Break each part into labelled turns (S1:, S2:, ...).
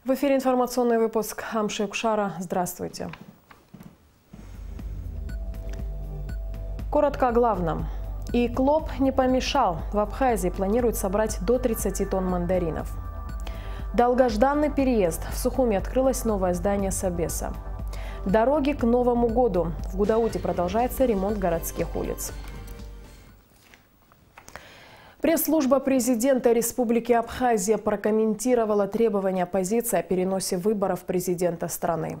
S1: В эфире информационный выпуск Амши Кушара. Здравствуйте. Коротко о главном. И КЛОП не помешал. В Абхазии планируют собрать до 30 тонн мандаринов. Долгожданный переезд. В Сухуми открылось новое здание Собеса. Дороги к Новому году. В Гудауте продолжается ремонт городских улиц. Пресс-служба президента Республики Абхазия прокомментировала требования оппозиции о переносе выборов президента страны.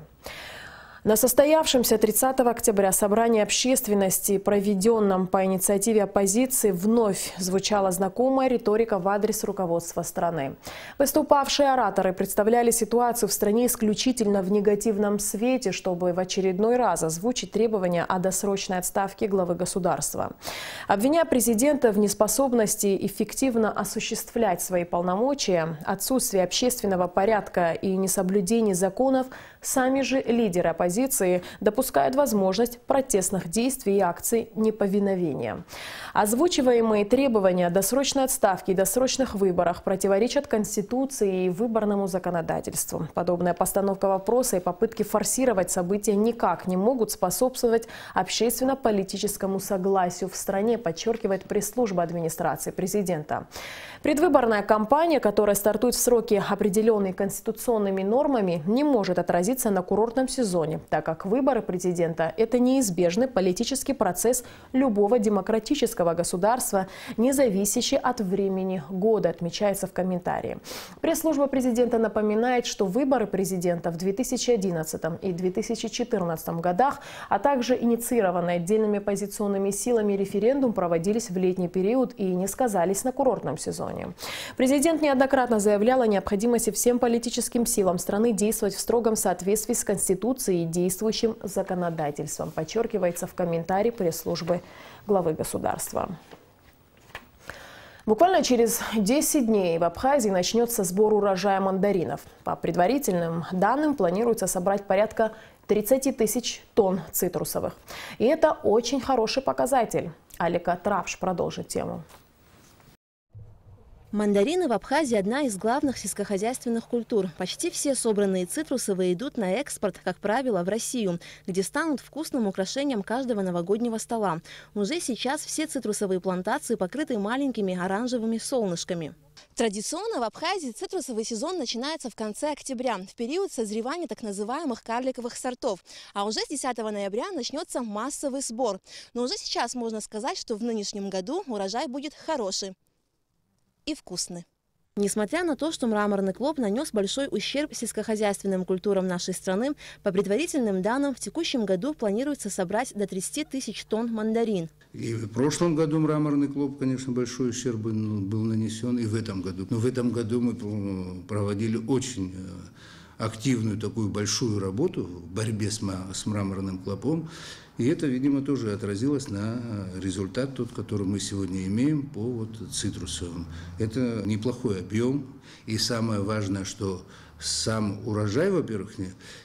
S1: На состоявшемся 30 октября собрании общественности, проведенном по инициативе оппозиции, вновь звучала знакомая риторика в адрес руководства страны. Выступавшие ораторы представляли ситуацию в стране исключительно в негативном свете, чтобы в очередной раз озвучить требования о досрочной отставке главы государства. Обвиняя президента в неспособности эффективно осуществлять свои полномочия, отсутствие общественного порядка и несоблюдение законов, сами же лидеры оппозиции допускают возможность протестных действий и акций неповиновения. Озвучиваемые требования о досрочной отставке и досрочных выборах противоречат Конституции и выборному законодательству. Подобная постановка вопроса и попытки форсировать события никак не могут способствовать общественно-политическому согласию в стране, подчеркивает пресс-служба администрации президента. Предвыборная кампания, которая стартует в сроки, определенные конституционными нормами, не может отразиться на курортном сезоне, так как выборы президента – это неизбежный политический процесс любого демократического государства, не зависящий от времени года, отмечается в комментарии. Пресс-служба президента напоминает, что выборы президента в 2011 и 2014 годах, а также инициированный отдельными оппозиционными силами референдум проводились в летний период и не сказались на курортном сезоне. Президент неоднократно заявлял о необходимости всем политическим силам страны действовать в строгом соответствии с Конституцией и действующим законодательством, подчеркивается в комментарии пресс-службы главы государства. Буквально через 10 дней в Абхазии начнется сбор урожая мандаринов. По предварительным данным планируется собрать порядка 30 тысяч тонн цитрусовых. И это очень хороший показатель. Алика Травш продолжит тему.
S2: Мандарины в Абхазии – одна из главных сельскохозяйственных культур. Почти все собранные цитрусовые идут на экспорт, как правило, в Россию, где станут вкусным украшением каждого новогоднего стола. Уже сейчас все цитрусовые плантации покрыты маленькими оранжевыми солнышками. Традиционно в Абхазии цитрусовый сезон начинается в конце октября, в период созревания так называемых карликовых сортов. А уже с 10 ноября начнется массовый сбор. Но уже сейчас можно сказать, что в нынешнем году урожай будет хороший и вкусный. Несмотря на то, что мраморный клоп нанес большой ущерб сельскохозяйственным культурам нашей страны, по предварительным данным в текущем году планируется собрать до 30 тысяч тонн мандарин.
S3: И в прошлом году мраморный клоп, конечно, большой ущерб был нанесен, и в этом году. Но в этом году мы проводили очень активную такую большую работу в борьбе с мраморным клопом. И это, видимо, тоже отразилось на результат, тот, который мы сегодня имеем по цитрусовым. Это неплохой объем. И самое важное, что сам урожай, во-первых,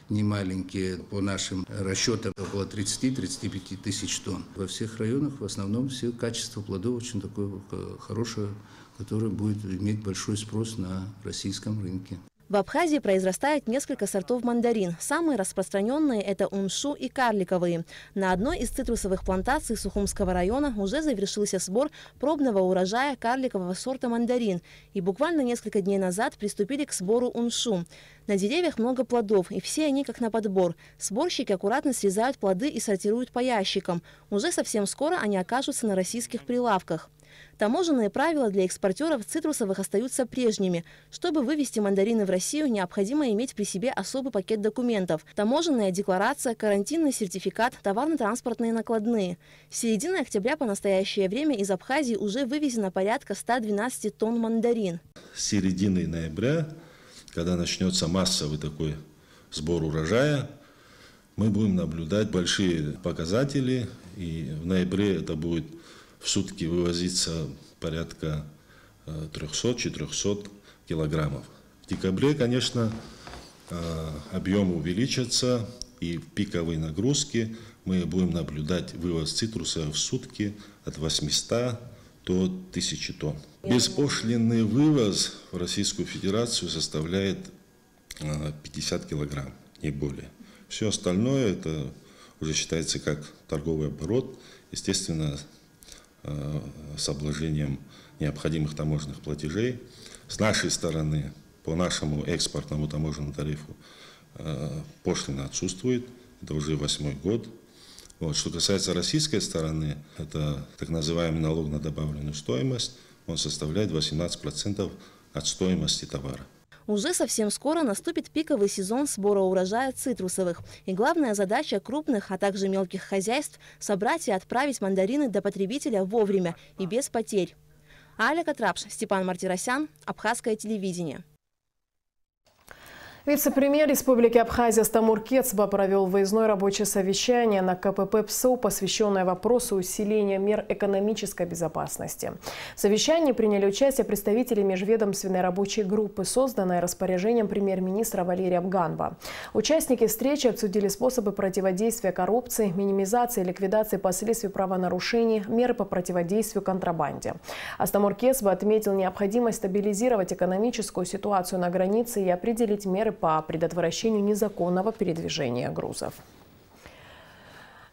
S3: не маленький, по нашим расчетам около 30-35 тысяч тонн. Во всех районах в основном все качество плодов очень такое хорошее, которое будет иметь большой спрос на российском рынке.
S2: В Абхазии произрастает несколько сортов мандарин. Самые распространенные – это уншу и карликовые. На одной из цитрусовых плантаций Сухумского района уже завершился сбор пробного урожая карликового сорта мандарин. И буквально несколько дней назад приступили к сбору уншу. На деревьях много плодов, и все они как на подбор. Сборщики аккуратно срезают плоды и сортируют по ящикам. Уже совсем скоро они окажутся на российских прилавках. Таможенные правила для экспортеров цитрусовых остаются прежними. Чтобы вывести мандарины в Россию, необходимо иметь при себе особый пакет документов. Таможенная декларация, карантинный сертификат, товарно-транспортные накладные. С середины октября по настоящее время из Абхазии уже вывезено порядка 112 тонн мандарин.
S4: С середины ноября, когда начнется массовый такой сбор урожая, мы будем наблюдать большие показатели. И в ноябре это будет в сутки вывозиться порядка 300-400 килограммов. В декабре, конечно, объем увеличится, и в пиковой нагрузке мы будем наблюдать вывоз цитруса в сутки от 800 до 1000 тонн. Беспошлинный вывоз в Российскую Федерацию составляет 50 килограмм, не более. Все остальное это уже считается как торговый оборот, естественно, с обложением необходимых таможенных платежей. С нашей стороны, по нашему экспортному таможенному тарифу, пошлина отсутствует, это уже 8-й год. Вот. Что касается российской стороны, это так называемый налог на добавленную стоимость, он составляет 18% от стоимости товара.
S2: Уже совсем скоро наступит пиковый сезон сбора урожая цитрусовых. И главная задача крупных, а также мелких хозяйств – собрать и отправить мандарины до потребителя вовремя и без потерь. Аля Катрапш, Степан Мартиросян, Абхазское телевидение.
S1: Вице-премьер Республики Абхазия Стамур Кецба провел выездное рабочее совещание на КПП ПСО, посвященное вопросу усиления мер экономической безопасности. В совещании приняли участие представители межведомственной рабочей группы, созданной распоряжением премьер-министра Валерия Абганба. Участники встречи обсудили способы противодействия коррупции, минимизации и ликвидации последствий правонарушений, меры по противодействию контрабанде. Стамур Кецба отметил необходимость стабилизировать экономическую ситуацию на границе и определить меры по предотвращению незаконного передвижения грузов.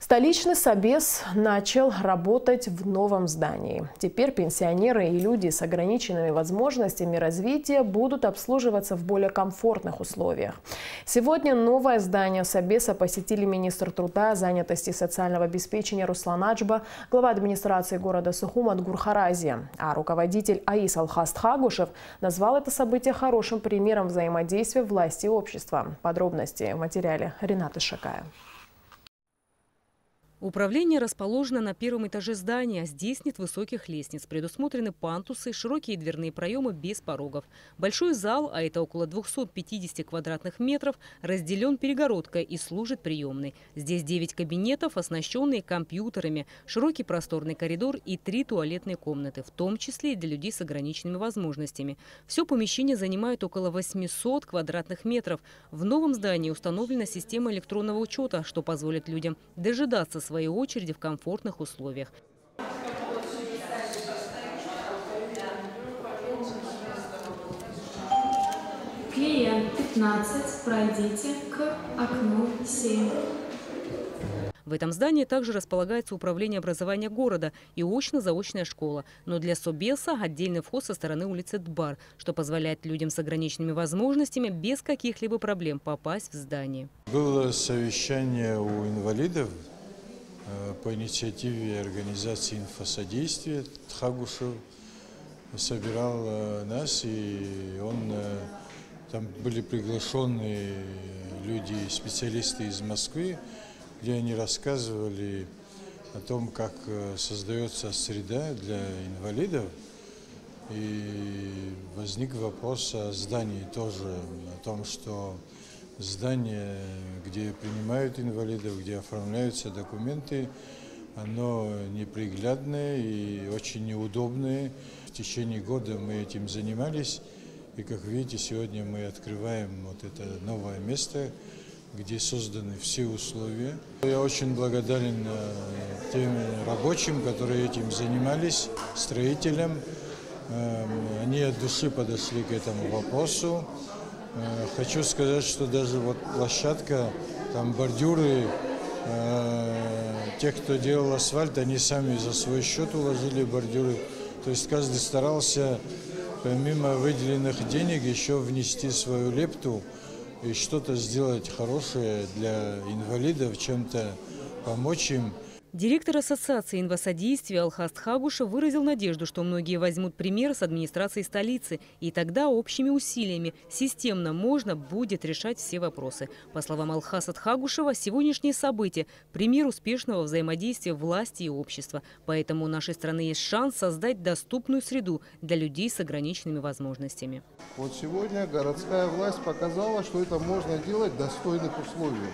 S1: Столичный собес начал работать в новом здании. Теперь пенсионеры и люди с ограниченными возможностями развития будут обслуживаться в более комфортных условиях. Сегодня новое здание собеса посетили министр труда, занятости и социального обеспечения Руслан Аджба, глава администрации города Сухум Адгур Харази. А руководитель АИС Алхаст Хагушев назвал это событие хорошим примером взаимодействия власти и общества. Подробности в материале Ренаты Шакая.
S5: Управление расположено на первом этаже здания. Здесь нет высоких лестниц. Предусмотрены пандусы, широкие дверные проемы без порогов. Большой зал, а это около 250 квадратных метров, разделен перегородкой и служит приемной. Здесь 9 кабинетов, оснащенные компьютерами, широкий просторный коридор и 3 туалетные комнаты, в том числе и для людей с ограниченными возможностями. Все помещение занимает около 800 квадратных метров. В новом здании установлена система электронного учета, что позволит людям дожидаться своей очереди в комфортных условиях.
S6: Клиент 15, пройдите к окну 7.
S5: В этом здании также располагается управление образования города и очно-заочная школа. Но для собеса отдельный вход со стороны улицы Дбар, что позволяет людям с ограниченными возможностями без каких-либо проблем попасть в здание.
S7: Было совещание у инвалидов по инициативе организации инфосодействия. Хагушев собирал нас, и там были приглашены люди, специалисты из Москвы, где они рассказывали о том, как создается среда для инвалидов. И возник вопрос о здании тоже, о том, что здание, где принимают инвалидов, где оформляются документы, оно неприглядное и очень неудобное. В течение года мы этим занимались, и, как видите, сегодня мы открываем вот это новое место, где созданы все условия. Я очень благодарен тем рабочим, которые этим занимались, строителям. Они от души подошли к этому вопросу. Хочу сказать, что даже вот площадка, там бордюры, те, кто делал асфальт, они сами за свой счет уложили бордюры. То есть каждый старался, помимо выделенных денег, еще внести свою лепту и что-то сделать хорошее для инвалидов, чем-то помочь им.
S5: Директор Ассоциации инвосодействия Алхаст Хагушев выразил надежду, что многие возьмут пример с администрации столицы, и тогда общими усилиями системно можно будет решать все вопросы. По словам Алхаста Хагушева, сегодняшние события – пример успешного взаимодействия власти и общества. Поэтому у нашей страны есть шанс создать доступную среду для людей с ограниченными возможностями.
S8: Вот сегодня городская власть показала, что это можно делать в достойных условиях.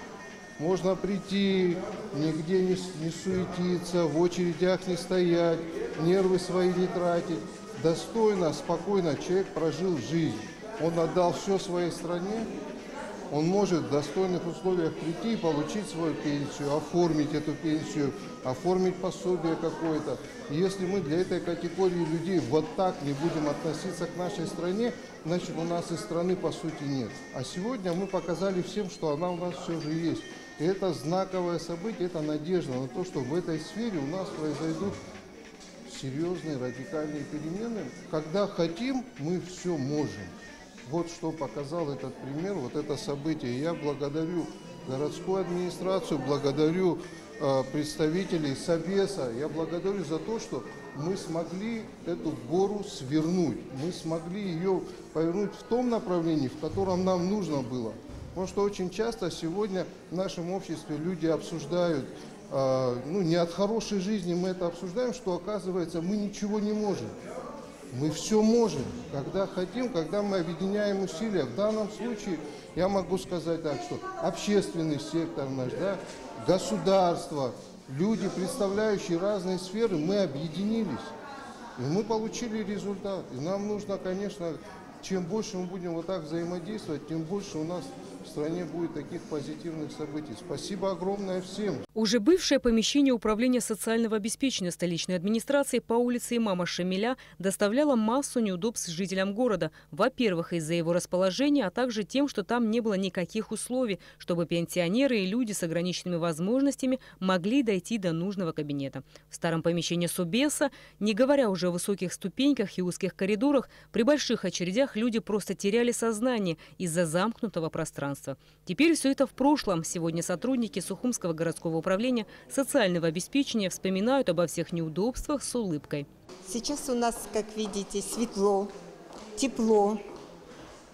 S8: Можно прийти, нигде не суетиться, в очередях не стоять, нервы свои не тратить. Достойно, спокойно человек прожил жизнь. Он отдал все своей стране, он может в достойных условиях прийти и получить свою пенсию, оформить эту пенсию, оформить пособие какое-то. И если мы для этой категории людей вот так не будем относиться к нашей стране, значит, у нас и страны по сути нет. А сегодня мы показали всем, что она у нас все же есть. И это знаковое событие, это надежда на то, что в этой сфере у нас произойдут серьезные радикальные перемены. Когда хотим, мы все можем. Вот что показал этот пример, вот это событие. Я благодарю городскую администрацию, благодарю представителей Собеса. Я благодарю за то, что мы смогли эту гору свернуть. Мы смогли ее повернуть в том направлении, в котором нам нужно было. Потому что очень часто сегодня в нашем обществе люди обсуждают, не от хорошей жизни мы это обсуждаем, что оказывается мы ничего не можем. Мы все можем, когда хотим, когда мы объединяем усилия. В данном случае я могу сказать так, что общественный сектор наш, да, государство, люди, представляющие разные сферы, мы объединились. И мы получили результат. И нам нужно, конечно, чем больше мы будем вот так взаимодействовать, тем больше у нас в стране будет таких позитивных событий. Спасибо огромное всем.
S5: Уже бывшее помещение управления социального обеспечения столичной администрации по улице Имама Шамиля доставляло массу неудобств жителям города. Во-первых, из-за его расположения, а также тем, что там не было никаких условий, чтобы пенсионеры и люди с ограниченными возможностями могли дойти до нужного кабинета. В старом помещении Собеса, не говоря уже о высоких ступеньках и узких коридорах, при больших очередях люди просто теряли сознание из-за замкнутого пространства. Теперь все это в прошлом. Сегодня сотрудники Сухумского городского управления социального обеспечения вспоминают обо всех неудобствах с улыбкой.
S9: Сейчас у нас, как видите, светло, тепло.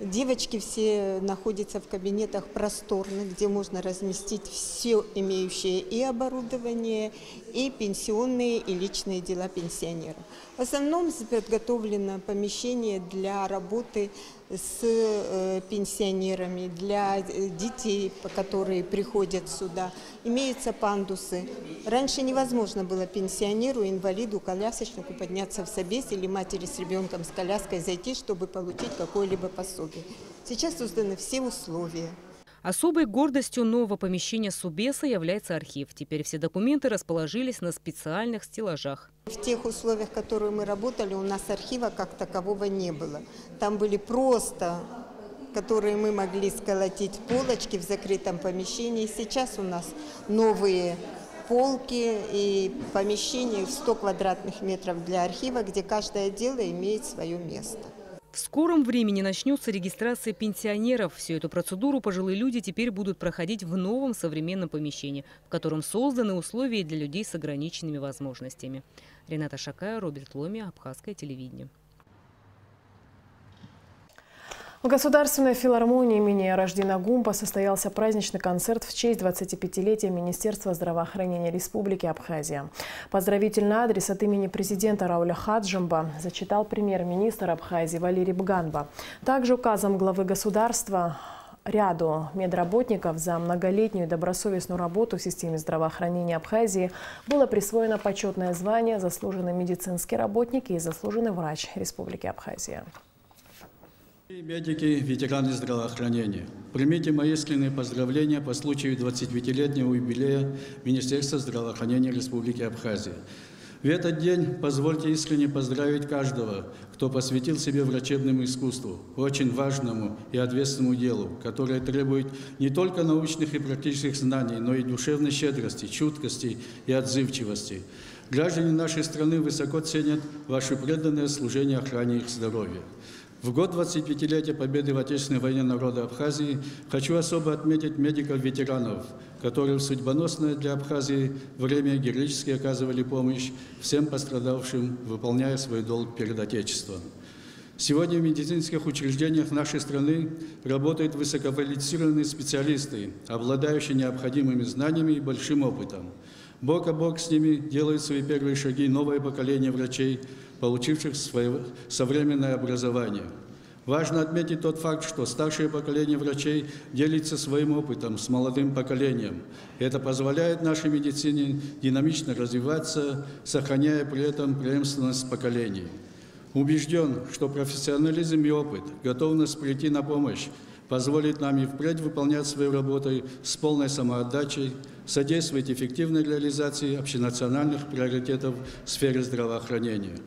S9: Девочки все находятся в кабинетах просторных, где можно разместить все имеющее и оборудование, и пенсионные, и личные дела пенсионеров. В основном подготовлено помещение для работы с пенсионерами, для детей, которые приходят сюда. Имеются пандусы. Раньше невозможно было пенсионеру, инвалиду, колясочнику подняться в Собес или матери с ребенком с коляской зайти, чтобы получить какое-либо пособие. Сейчас созданы все условия.
S5: Особой гордостью нового помещения Собеса является архив. Теперь все документы расположились на специальных стеллажах.
S9: В тех условиях, в которых мы работали, у нас архива как такового не было. Там были просто, которые мы могли сколотить, полочки в закрытом помещении. Сейчас у нас новые полки и помещения в 100 квадратных метров для архива, где каждое дело имеет свое место.
S5: В скором времени начнется регистрация пенсионеров. Всю эту процедуру пожилые люди теперь будут проходить в новом современном помещении, в котором созданы условия для людей с ограниченными возможностями. Рената Шакая, Роберт Ломи, Абхазское телевидение.
S1: В Государственной филармонии имени Рождена Гумпа состоялся праздничный концерт в честь 25-летия Министерства здравоохранения Республики Абхазия. Поздравительный адрес от имени президента Рауля Хаджимба зачитал премьер-министр Абхазии Валерий Бганба. Также указом главы государства ряду медработников за многолетнюю добросовестную работу в системе здравоохранения Абхазии было присвоено почетное звание «Заслуженный медицинский работник» и «Заслуженный врач Республики Абхазия».
S10: Медики, ветераны здравоохранения, примите мои искренние поздравления по случаю 25-летнего юбилея Министерства здравоохранения Республики Абхазия. В этот день позвольте искренне поздравить каждого, кто посвятил себе врачебному искусству, очень важному и ответственному делу, которое требует не только научных и практических знаний, но и душевной щедрости, чуткости и отзывчивости. Граждане нашей страны высоко ценят ваше преданное служение охране их здоровья. В год 25-летия победы в Отечественной войне народа Абхазии хочу особо отметить медиков-ветеранов, которые в судьбоносное для Абхазии время героически оказывали помощь всем пострадавшим, выполняя свой долг перед Отечеством. Сегодня в медицинских учреждениях нашей страны работают высококвалифицированные специалисты, обладающие необходимыми знаниями и большим опытом. Бок о бок с ними делают свои первые шаги новое поколение врачей, получивших свое современное образование. Важно отметить тот факт, что старшее поколение врачей делится своим опытом с молодым поколением. Это позволяет нашей медицине динамично развиваться, сохраняя при этом преемственность поколений. Убежден, что профессионализм и опыт, готовность прийти на помощь позволит нам и впредь выполнять свою работу с полной самоотдачей, содействовать эффективной реализации общенациональных приоритетов в сфере здравоохранения.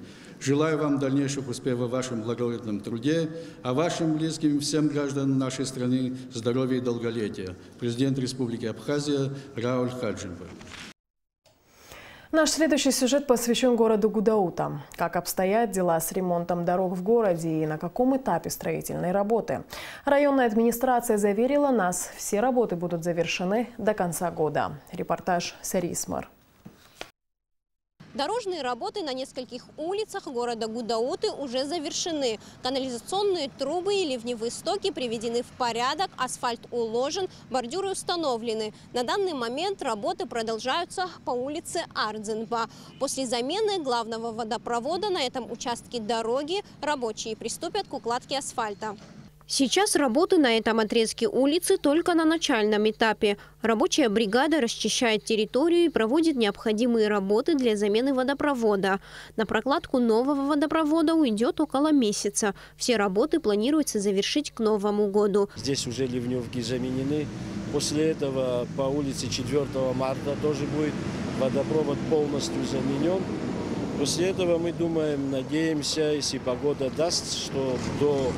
S10: Желаю вам дальнейших успехов в вашем благородном труде, а вашим близким, всем гражданам нашей страны здоровья и долголетия. Президент Республики Абхазия Рауль Хаджимба.
S1: Наш следующий сюжет посвящен городу Гудаута. Как обстоят дела с ремонтом дорог в городе и на каком этапе строительной работы. Районная администрация заверила нас, все работы будут завершены до конца года. Репортаж Сарисмар.
S11: Дорожные работы на нескольких улицах города Гудауты уже завершены. Канализационные трубы и ливневые стоки приведены в порядок, асфальт уложен, бордюры установлены. На данный момент работы продолжаются по улице Ардзенба. После замены главного водопровода на этом участке дороги рабочие приступят к укладке асфальта. Сейчас работы на этом отрезке улицы только на начальном этапе. Рабочая бригада расчищает территорию и проводит необходимые работы для замены водопровода. На прокладку нового водопровода уйдет около месяца. Все работы планируется завершить к Новому году.
S12: Здесь уже ливневки заменены. После этого по улице 4 марта тоже будет водопровод полностью заменен. После этого мы думаем, надеемся, если погода даст, что до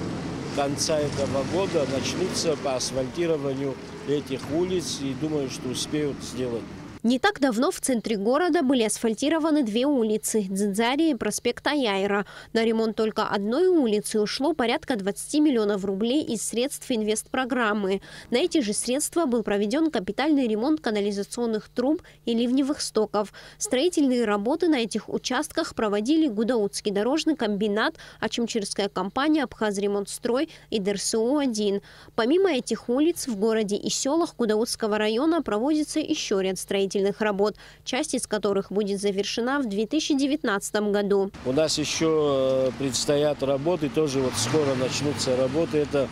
S12: конца этого года начнутся по асфальтированию этих улиц, и думаю, что успеют сделать.
S11: Не так давно в центре города были асфальтированы две улицы – Дзинзария и проспект Аяйра. На ремонт только одной улицы ушло порядка 20 миллионов рублей из средств инвестпрограммы. На эти же средства был проведен капитальный ремонт канализационных труб и ливневых стоков. Строительные работы на этих участках проводили Гудаутский дорожный комбинат, Ачимчирская компания «Абхазремонтстрой» и ДРСУ-1. Помимо этих улиц в городе и селах Гудаутского района проводится еще ряд строительных работ, часть из которых будет завершена в 2019 году.
S12: У нас еще предстоят работы, тоже вот скоро начнутся работы. Это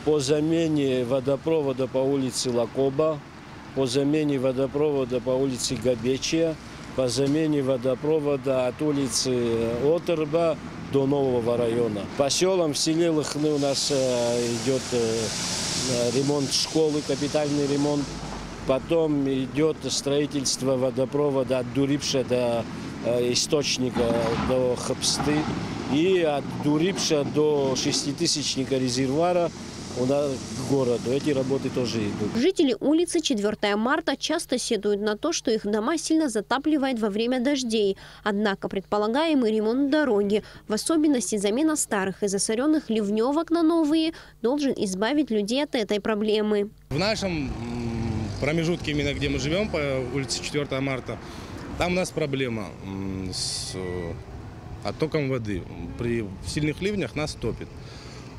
S12: по замене водопровода по улице Лакоба, по замене водопровода по улице Габечия, по замене водопровода от улицы Отерба до нового района. По селам в селе Лыхны у нас идет ремонт школы, капитальный ремонт. Потом идет строительство водопровода от Дурипша до источника до Хапсты и от Дурипша до шеститысячника резервуара к городу. Эти работы тоже идут.
S11: Жители улицы 4 марта часто сетуют на то, что их дома сильно затапливает во время дождей. Однако предполагаемый ремонт дороги, в особенности замена старых и засоренных ливневок на новые, должен избавить людей от этой проблемы.
S13: В нашем промежутке, именно где мы живем, по улице 4 марта, там у нас проблема с оттоком воды. При сильных ливнях нас топит.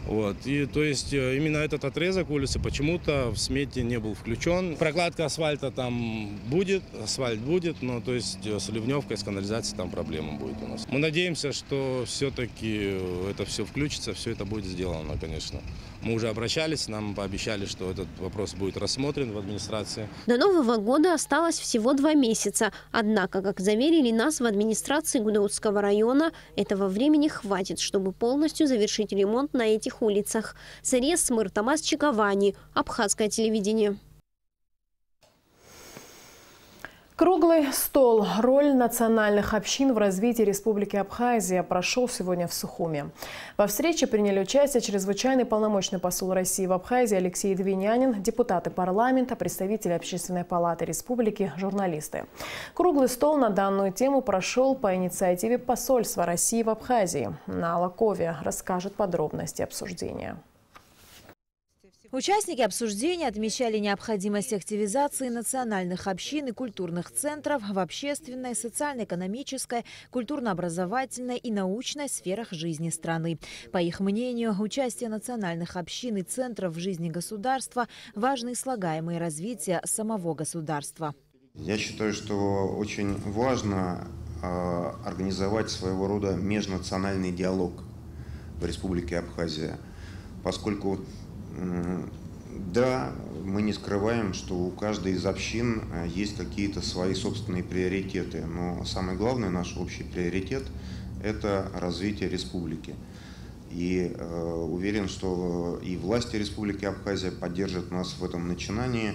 S13: Вот. И, то есть именно этот отрезок улицы почему-то в смете не был включен. Прокладка асфальта там будет, асфальт будет, но то есть с ливневкой, с канализацией там проблема будет у нас. Мы надеемся, что все-таки это все включится, все это будет сделано, конечно. Мы уже обращались, нам пообещали, что этот вопрос будет рассмотрен в администрации.
S11: До Нового года осталось всего 2 месяца. Однако, как заверили нас в администрации Гудаутского района, этого времени хватит, чтобы полностью завершить ремонт на этих улицах. Сарисмар, Тамас Чиковани, Абхазское телевидение.
S1: Круглый стол. Роль национальных общин в развитии Республики Абхазия прошел сегодня в Сухуми. Во встрече приняли участие чрезвычайный полномочный посол России в Абхазии Алексей Двинянин, депутаты парламента, представители Общественной палаты республики, журналисты. Круглый стол на данную тему прошел по инициативе посольства России в Абхазии. На Алакове расскажет подробности обсуждения.
S14: Участники обсуждения отмечали необходимость активизации национальных общин и культурных центров в общественной, социально-экономической, культурно-образовательной и научной сферах жизни страны. По их мнению, участие национальных общин и центров в жизни государства – важные слагаемые развития самого государства.
S15: Я считаю, что очень важно организовать своего рода межнациональный диалог в Республике Абхазия, поскольку да, мы не скрываем, что у каждой из общин есть какие-то свои собственные приоритеты, но самый главный наш общий приоритет – это развитие республики. И уверен, что и власти Республики Абхазия поддержат нас в этом начинании,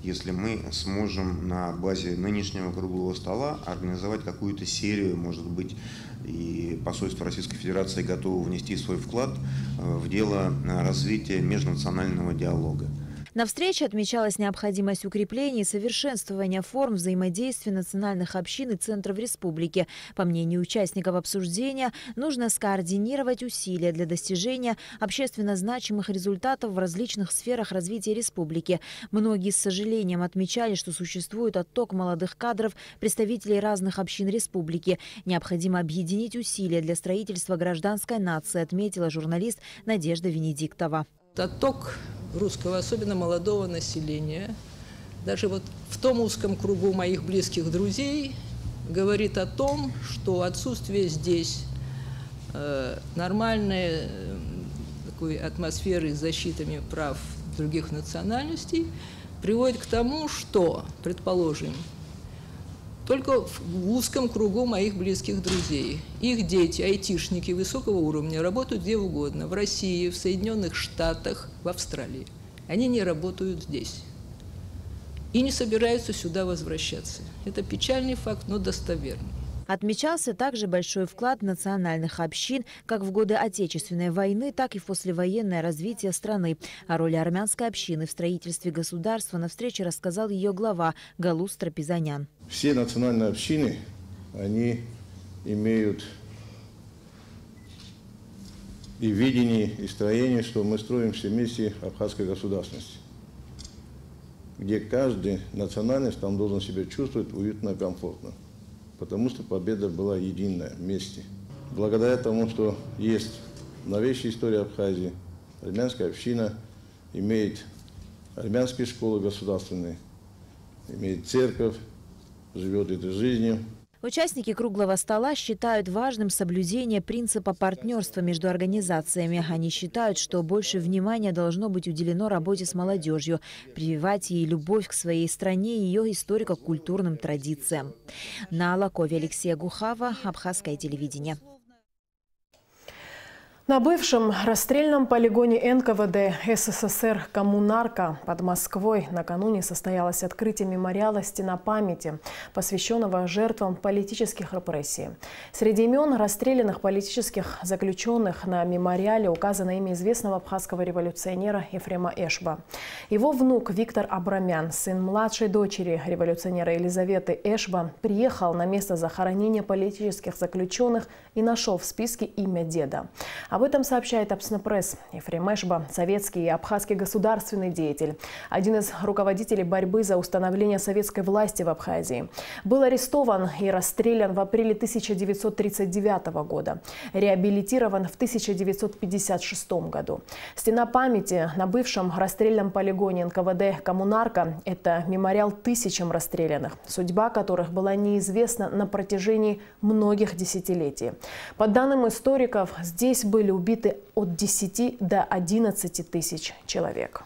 S15: если мы сможем на базе нынешнего круглого стола организовать какую-то серию, может быть, и посольство Российской Федерации готово внести свой вклад в дело развития межнационального диалога.
S14: На встрече отмечалась необходимость укрепления и совершенствования форм взаимодействия национальных общин и центров республики. По мнению участников обсуждения, нужно скоординировать усилия для достижения общественно значимых результатов в различных сферах развития республики. Многие с сожалением отмечали, что существует отток молодых кадров, представителей разных общин республики. Необходимо объединить усилия для строительства гражданской нации, отметила журналист Надежда Венедиктова.
S16: Отток русского, особенно молодого населения, даже вот в том узком кругу моих близких друзей, говорит о том, что отсутствие здесь нормальной такой атмосферы с защитами прав других национальностей приводит к тому, что, предположим, только в узком кругу моих близких друзей. Их дети, айтишники высокого уровня, работают где угодно. В России, в Соединенных Штатах, в Австралии. Они не работают здесь. И не собираются сюда возвращаться. Это печальный факт, но достоверный.
S14: Отмечался также большой вклад национальных общин как в годы Отечественной войны, так и в послевоенное развитие страны. О роли армянской общины в строительстве государства на встрече рассказал ее глава Галус Трапезанян.
S17: Все национальные общины, они имеют и видение, и строение, что мы строим все вместе абхазской государственности, где каждая национальность там должен себя чувствовать уютно и комфортно. Потому что победа была единая вместе. Благодаря тому, что есть новейшая история Абхазии, армянская община имеет армянские школы государственные, имеет церковь, живет этой жизнью.
S14: Участники круглого стола считают важным соблюдение принципа партнерства между организациями. Они считают, что больше внимания должно быть уделено работе с молодежью, прививать ей любовь к своей стране и ее историко-культурным традициям. На Алакове Алексея Гухава, Абхазское телевидение.
S1: На бывшем расстрельном полигоне НКВД СССР «Коммунарка» под Москвой накануне состоялось открытие мемориала «Стена памяти», посвященного жертвам политических репрессий. Среди имен расстрелянных политических заключенных на мемориале указано имя известного абхазского революционера Ефрема Эшба. Его внук Виктор Абрамян, сын младшей дочери революционера Елизаветы Эшба, приехал на место захоронения политических заключенных и нашел в списке имя деда. Об этом сообщает Апснепресс. Ефрем Эшба – советский и абхазский государственный деятель, один из руководителей борьбы за установление советской власти в Абхазии. Был арестован и расстрелян в апреле 1939 года, реабилитирован в 1956 году. Стена памяти на бывшем расстрельном полигоне НКВД «Коммунарка» – это мемориал тысячам расстрелянных, судьба которых была неизвестна на протяжении многих десятилетий. По данным историков, здесь были убиты от 10 до 11 тысяч человек.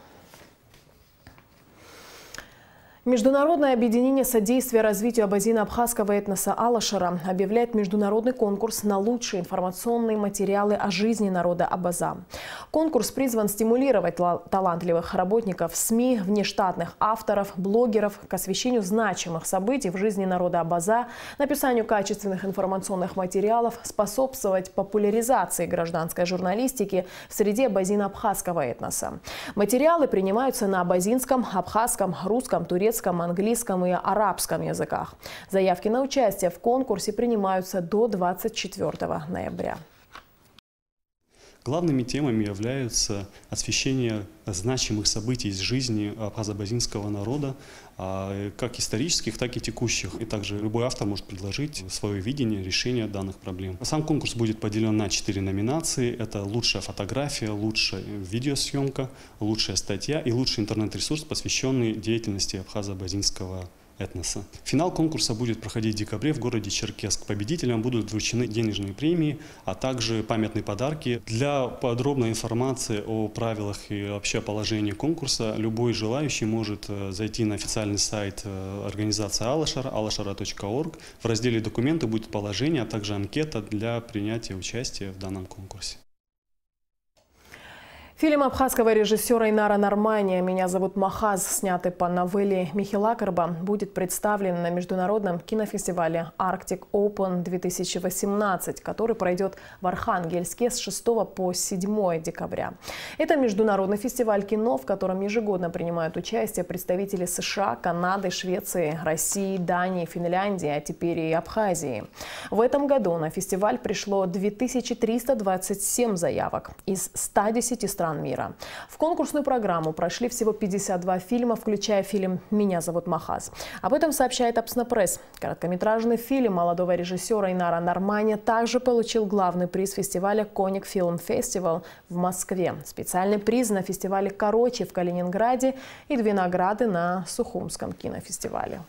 S1: Международное объединение содействия развитию абазино-абхазского этноса Алашара объявляет международный конкурс на лучшие информационные материалы о жизни народа Абаза. Конкурс призван стимулировать талантливых работников СМИ, внештатных авторов, блогеров к освещению значимых событий в жизни народа Абаза, написанию качественных информационных материалов, способствовать популяризации гражданской журналистики в среде абазино-абхазского этноса. Материалы принимаются на абазинском, абхазском, русском, турецком, английском и арабском языках. Заявки на участие в конкурсе принимаются до 24 ноября.
S18: Главными темами являются освещение значимых событий из жизни абхазо-абазинского народа, как исторических, так и текущих. И также любой автор может предложить свое видение решения данных проблем. Сам конкурс будет поделен на 4 номинации. Это лучшая фотография, лучшая видеосъемка, лучшая статья и лучший интернет-ресурс, посвященный деятельности абхазо-абазинского этноса. Финал конкурса будет проходить в декабре в городе Черкесск. Победителям будут вручены денежные премии, а также памятные подарки. Для подробной информации о правилах и вообще положении конкурса любой желающий может зайти на официальный сайт организации Алашара, alashara.org. В разделе «Документы» будет положение, а также анкета для принятия участия в данном конкурсе.
S1: Фильм абхазского режиссера Инара Нормания «Меня зовут Махаз», снятый по новелле Михилакарба, будет представлен на международном кинофестивале Arctic Open 2018, который пройдет в Архангельске с 6 по 7 декабря. Это международный фестиваль кино, в котором ежегодно принимают участие представители США, Канады, Швеции, России, Дании, Финляндии, а теперь и Абхазии. В этом году на фестиваль пришло 2327 заявок из 110 стран мира. В конкурсную программу прошли всего 52 фильма, включая фильм «Меня зовут Махаз». Об этом сообщает Апснапресс. Короткометражный фильм молодого режиссера Инара Нормания также получил главный приз фестиваля «Коник Фильм Фестивал» в Москве, специальный приз на фестивале «Короче» в Калининграде и 2 награды на Сухумском кинофестивале.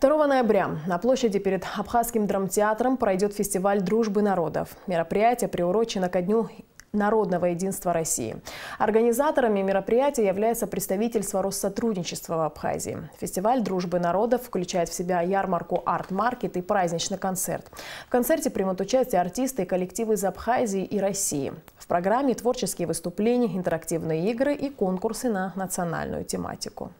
S1: 2 ноября на площади перед Абхазским драмтеатром пройдет фестиваль дружбы народов. Мероприятие приурочено ко Дню народного единства России. Организаторами мероприятия является представительство Россотрудничества в Абхазии. Фестиваль дружбы народов включает в себя ярмарку «Арт-маркет» и праздничный концерт. В концерте примут участие артисты и коллективы из Абхазии и России. В программе творческие выступления, интерактивные игры и конкурсы на национальную тематику.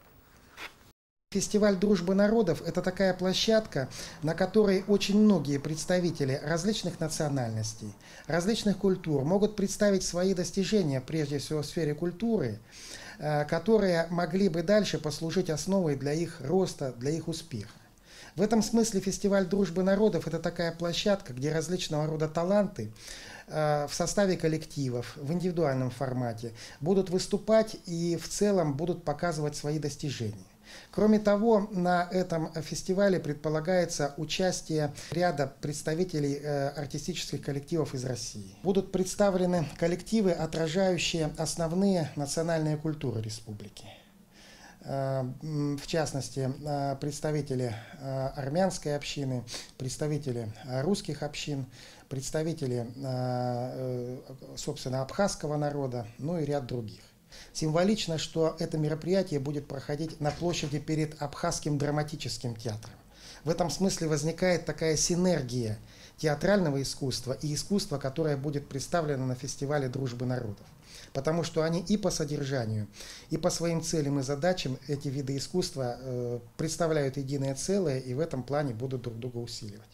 S19: Фестиваль дружбы народов – это такая площадка, на которой очень многие представители различных национальностей, различных культур могут представить свои достижения, прежде всего в сфере культуры, которые могли бы дальше послужить основой для их роста, для их успеха. В этом смысле фестиваль дружбы народов – это такая площадка, где различного рода таланты в составе коллективов, в индивидуальном формате будут выступать и в целом будут показывать свои достижения. Кроме того, на этом фестивале предполагается участие ряда представителей артистических коллективов из России. Будут представлены коллективы, отражающие основные национальные культуры республики. В частности, представители армянской общины, представители русских общин, представители, собственно, абхазского народа, ну и ряд других. Символично, что это мероприятие будет проходить на площади перед Абхазским драматическим театром. В этом смысле возникает такая синергия театрального искусства и искусства, которое будет представлено на фестивале дружбы народов. Потому что они и по содержанию, и по своим целям и задачам эти виды искусства представляют единое целое и в этом плане будут друг друга усиливать.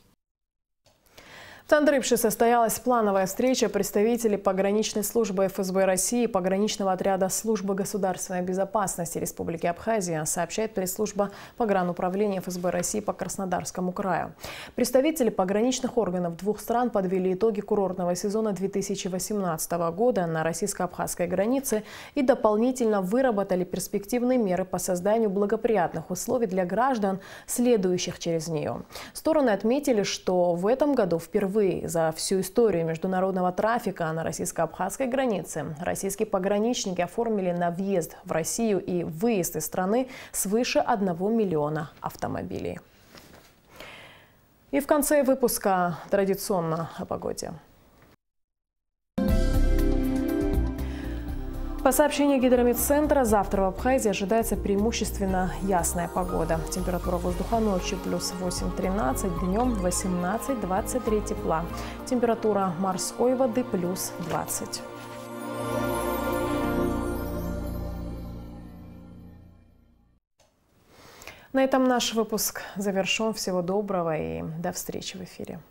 S1: В Тандрыпше состоялась плановая встреча представителей пограничной службы ФСБ России и пограничного отряда службы государственной безопасности Республики Абхазия, сообщает пресс-служба погрануправления ФСБ России по Краснодарскому краю. Представители пограничных органов двух стран подвели итоги курортного сезона 2018 года на российско-абхазской границе и дополнительно выработали перспективные меры по созданию благоприятных условий для граждан, следующих через нее. Стороны отметили, что в этом году впервые за всю историю международного трафика на российско-абхазской границе российские пограничники оформили на въезд в Россию и выезд из страны свыше 1 миллиона автомобилей. И в конце выпуска традиционно о погоде. По сообщению Гидрометцентра, завтра в Абхазии ожидается преимущественно ясная погода. Температура воздуха ночью плюс 8-13, днем 18-23 тепла. Температура морской воды плюс 20. На этом наш выпуск завершен. Всего доброго и до встречи в эфире.